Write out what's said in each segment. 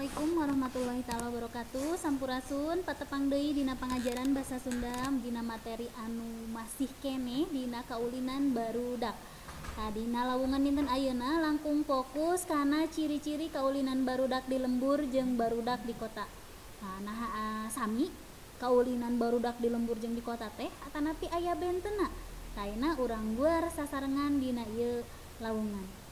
Assalamualaikum warahmatullahi taala wabarakatuh. Sampurasun patepang deui dina pangajaran basa Sunda dina materi anu masih keneh dina kaulinan barudak. Dina lawungan dinten ayeuna langkung fokus kana ciri-ciri kaulinan barudak di lembur jeung barudak di kota. Sami kaulinan barudak di lembur jeung di kota teh atanapi aya bentenna. Kaina urang guar sasarengan dina ieu lawungan.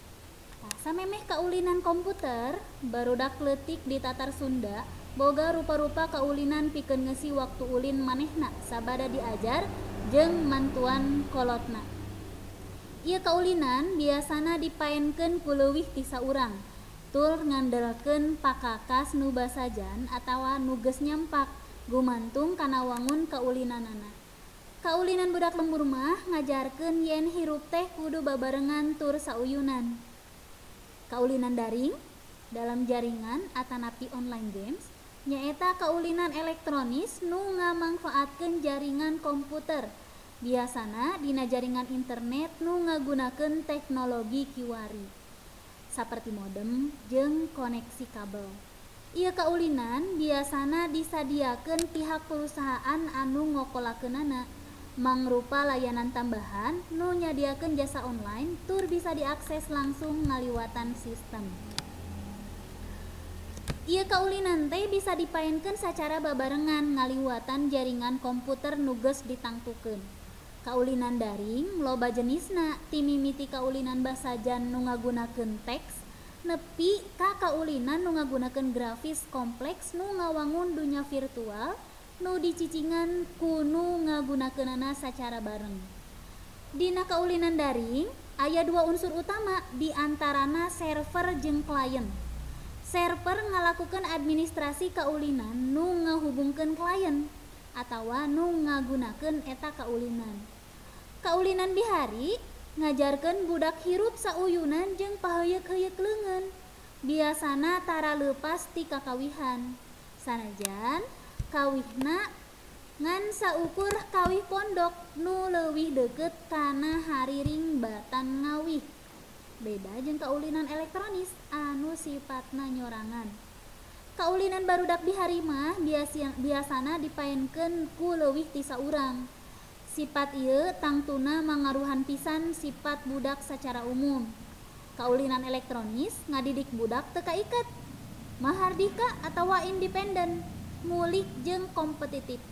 Samemeh kaulinan komputer barudak leutik di tatar Sunda boga rupa-rupa kaulinan pikeun ngeusi waktu ulin manehna sabada diajar jeung mantuan kolotna. Ieu kaulinan biasana dipaenkeun ku leuwih ti saurang tur ngandelkeun pakakas nu basajan atawa nu geus nyampak gumantung kana wangun kaulinanana. Kaulinan budak lembur mah ngajarkeun yen hirup teh kudu babarengan tur sauyunan. Kaulinan daring dalam jaringan atanapi online games nyaeta kaulinan elektronis nu ngamangfaatkeun jaringan komputer biasana dina jaringan internet nu ngagunakeun teknologi kiwari saperti modem jeung koneksi kabel. Ieu kaulinan biasana disadiakeun pihak perusahaan anu ngokolakeunana mangrupa layanan tambahan nu nyadiakeun jasa online tur bisa diakses langsung ngaliwatan sistem. Ieu kaulinan teh bisa dipaenkeun sacara babarengan ngaliwatan jaringan komputer nu geus ditangtukeun. Kaulinan daring loba jenisna ti mimiti kaulinan basajan nu ngagunakeun teks nepi ka kaulinan nu ngagunakeun grafis kompleks nu ngawangun dunya virtual nu dicicingan kunu ngagunakeunana sacara bareng. Dina kaulinan daring aya dua unsur utama di antarana server jeung klien. Server ngalakukeun administrasi kaulinan nu ngahubungkeun klien atawa nu ngagunakeun eta kaulinan. Kaulinan bihari ngajarkeun budak hirup sauyunan jeung paheyeuk-heyeuk leungeun. Biasana tara leupas ti kakawihan. Sanajan kawihna ngan saukur kawih pondok nu leuwih deukeut kana hariring batan ngawih. Beda jeung kaulinan elektronis anu sifatna nyorangan. Kaulinan barudak bihari mah biasana dipaenkeun ku leuwih ti saurang. Sifat ieu tangtuna mangaruhan pisan sifat budak sacara umum. Kaulinan elektronis ngadidik budak teu kaiket, mahardika atawa independen, ngulik jeung kompetitif.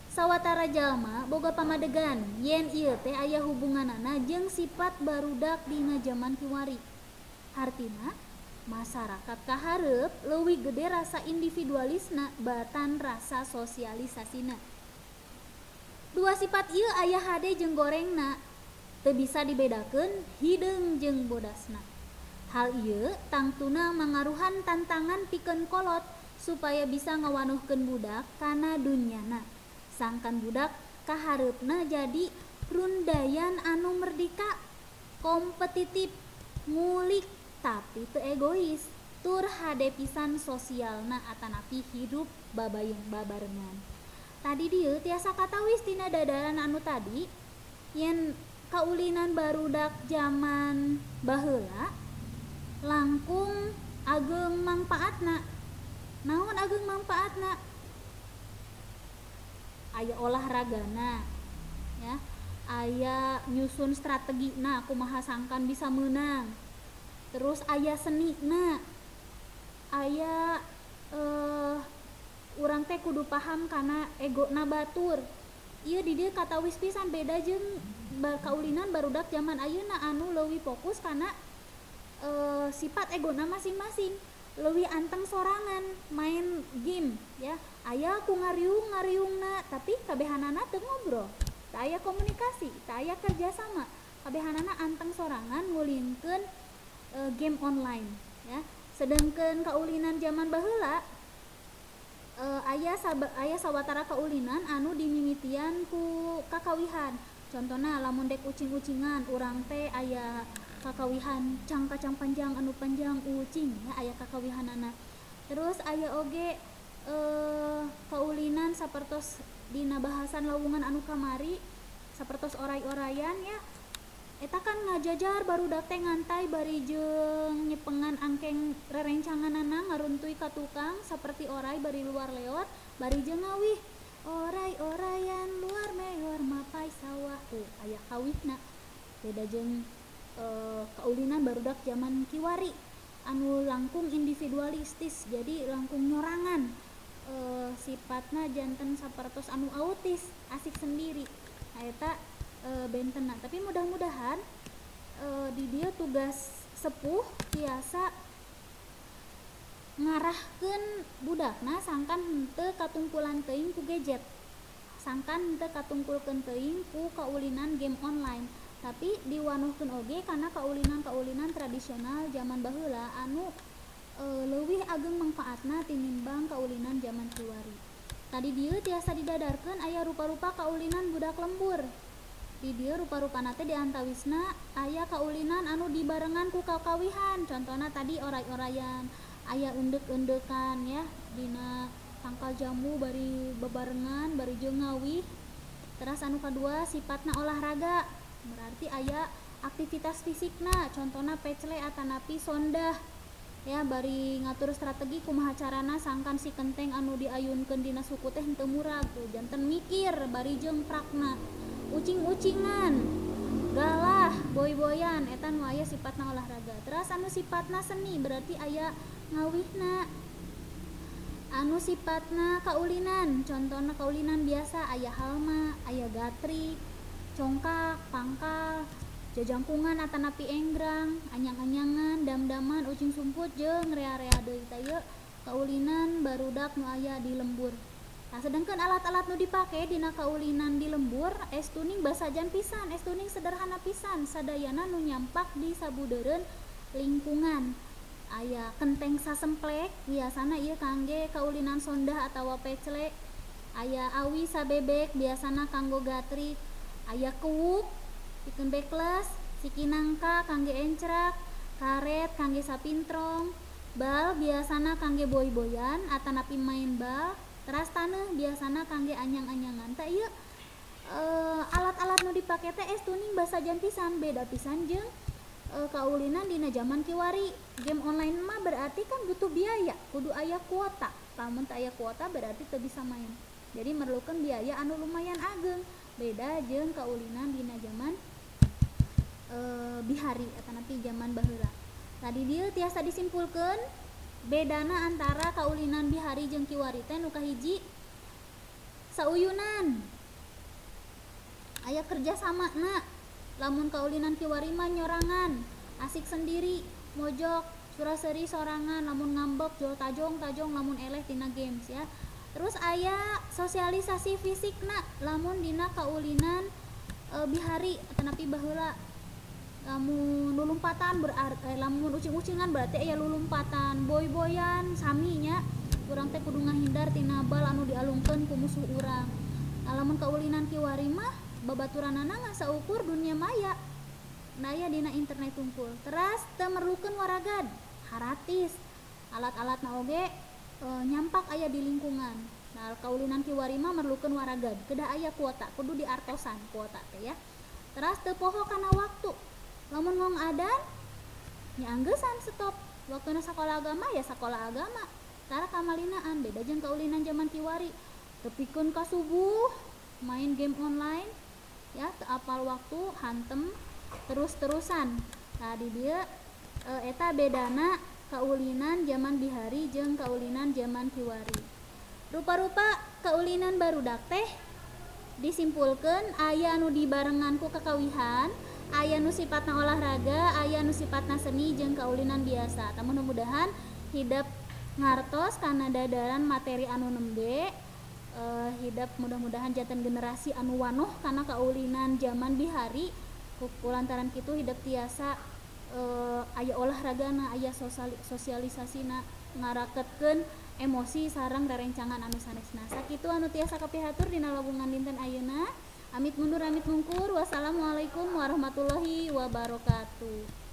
Sawatara jalma boga pamadegan yen ieu teh aya hubunganana jeung sifat barudak dina zaman kiwari. Artina masyarakat kahareup leuwih gede rasa individualisna batan rasa sosialisasina. Dua sifat ieu aya hade jeung gorengna, teu bisa dibedakeun hideung jeung bodasna. Hal ieu tangtuna mangaruhan tantangan pikeun kolot supaya bisa ngawanuhkeun budak kana dunyana. Sangkan budak kahareupna jadi rundayan anu merdeka, kompetitif, ngulik tapi teu egois, tur hade pisan sosialna atanapi hidup babarengan. Tadi dieu tiasa katawis tina dadaran anu tadi yen kaulinan barudak zaman baheula langkung ageung mangpaatna. Naon ageung mangpaatna? Aya olahragana, ya. Aya nyusun strategina kumaha sangkan bisa meunang. Terus aya senina. Aya urang teh kudu paham kana egona batur. Ieu di dieu katawis pisan beda jeung kaulinan barudak zaman ayeuna anu leuwih fokus kana sifat egona masing-masing. Leuwih anteng sorangan main game ya. Aya ku ngariung-ngariungna tapi kabehanana teu ngobrol. Teu aya komunikasi, teu aya kerjasama. Kabehanana anteng sorangan ngulinkeun game online ya. Sedengkeun kaulinan zaman baheula aya sawatara kaulinan anu dimimitian ku kakawihan. Contona lamun dek ucing-ucingan urang teh aya kakawihan kacang panjang anu panjang ucing ya aya kakawihanana. Terus aya oge kaulinan sapertos dina bahasan lawungan anu kamari sapertos oray-orayan ya eta kan ngajajar barudak teh ngantai bari jeung nyepengan angkeng rerencanganana ngaruntuy ka tukang saperti oray bari luar leot bari jeung ngawih oray-orayan luar meor mapai sawah tuh aya kawihna. Beda jeung kaulinan barudak zaman kiwari anu langkung individualistis jadi langkung nyorangan, sifatna janten sapertos anu autis asik sendiri eta bentena. Tapi mudah-mudahan di dia tugas sepuh tiasa ngarahkeun budakna sangkan henteu katungkulan teuing ku gadget, sangkan henteu katungkulkeun teuing ku kaulinan game online, tapi diwanuhkeun oge kana kaulinan-kaulinan tradisional zaman baheula anu leuwih ageng mangfaatna tinimbang kaulinan zaman kiwari. Tadi dieu tiasa didadarkeun aya rupa-rupa kaulinan budak lembur. Di dieu rupa-rupana teh diantawisna aya kaulinan anu dibarengan ku kakawihan. Contohna tadi oray-orayan, aya eundek-eundekan ya dina tangkal jambu bari bebarengan bari jeung ngawih. Terus anu kadua sifatna olahraga. Berarti aya aktivitas fisikna, contohna pecle atanapi sondah. Ya bari ngatur strategi kumaha carana sangkan si kenteng anu diayunkeun dina suku teh henteu murag tuh janten mikir bari jeung prakna. Ucing-ucingan, galah, boy-boyan eta nu aya sifatna olahraga. Terus anu sifatna seni berarti aya ngawihna. Anu sifatna kaulinan, contohna kaulinan biasa aya halma, aya gatrik, congkak, pangkal, jajangkungan atanapi enggrang, anyang-anyangan, dam-daman, ucing sumput jeung rea-rea deui teh ieu kaulinan barudak nu aya di lembur. Nah, sedangkan alat-alat nu dipake dina kaulinan di lembur estuning basajan pisan, estuning sederhana pisan, sadayana nu nyampak di sabudeureun lingkungan. Aya kenteng sasemplek, biasana ieu kangge kaulinan sondah atawa pecle. Aya awi sabebek, biasana kanggo gatrik. Aya kuuk, pikeun bekles, siki nangka kangge encrak, karet kangge sapintrong, bal biasana kangge boy-boyan atanapi main bal. Teras taneuh biasana kangge anyang-anyangan. Tah ieu alat-alat nu dipake teh estuning basajan pisan, beda pisan jeung kaulinan dina zaman kiwari. Game online mah berarti kan butuh biaya, kudu aya kuota. Lamun teu aya kuota berarti teu bisa main. Jadi merlukeun biaya anu lumayan ageng. Beda jeung kaulinan dina zaman bihari atanapi zaman baheula. Tadi dieu tiasa disimpulkeun bedana antara kaulinan bihari jeung kiwari teh nu kahiji sauyunan, aya kerjasamana. Lamun kaulinan kiwari mah nyorangan, asik sendiri, mojok, sura-seri sorangan, lamun ngambek jol tajong lamun eleh tina games ya. Terus aya sosialisasi fisikna lamun dina kaulinan bihari atanapi baheula. Lamun lulumpatan lamun ucing-ucingan berarti aya lulumpatan, boy-boyan sami nya. Urang teh kudu ngahindar tina bal anu dialungkeun ku musuh urang. Nah, lamun kaulinan kiwari mah babaturanana ngasa ukur dunia maya. Daya dina internet tungkul. Teras teu merlukeun waragad, haratis. Alat-alatna oge nyampak aya di lingkungan. Nah, kaulinan kiwari mah merlukeun waragad, kedah aya kuota, kudu diartosan kuota teh ya. Teras teu poho kana waktu. Lamun ngong adan nya anggesan stop. Waktuna sakola agama ya sakola agama. Tara kamalinaan beda jeung kaulinan zaman kiwari. Teu pikeun ka subuh main game online ya, teu apal waktu, hantem terus-terusan. Nah, di dieu eta bedana kaulinan zaman bihari jeung kaulinan zaman kiwari. Rupa-rupa kaulinan barudak teh disimpulkeun aya anu dibarengan ku kakawihan, aya nu sifatna olahraga, aya nu sifatna seni jeung kaulinan biasa. Tah mudah-mudahan hidup ngartos kana dadaran materi anu nembe, hidup mudah-mudahan janten generasi anu wanoh kana kaulinan zaman bihari. Kulantaran kitu hidup tiasa aya olahragana, aya sosialisasina, ngaraketkeun emosi sareng rerencangan anu sanesna. Sakitu anu tiasa kapihatur dina lobongan dinten ayeuna. Amit mundur amit mungkur. Wassalamualaikum warahmatullahi wabarakatuh.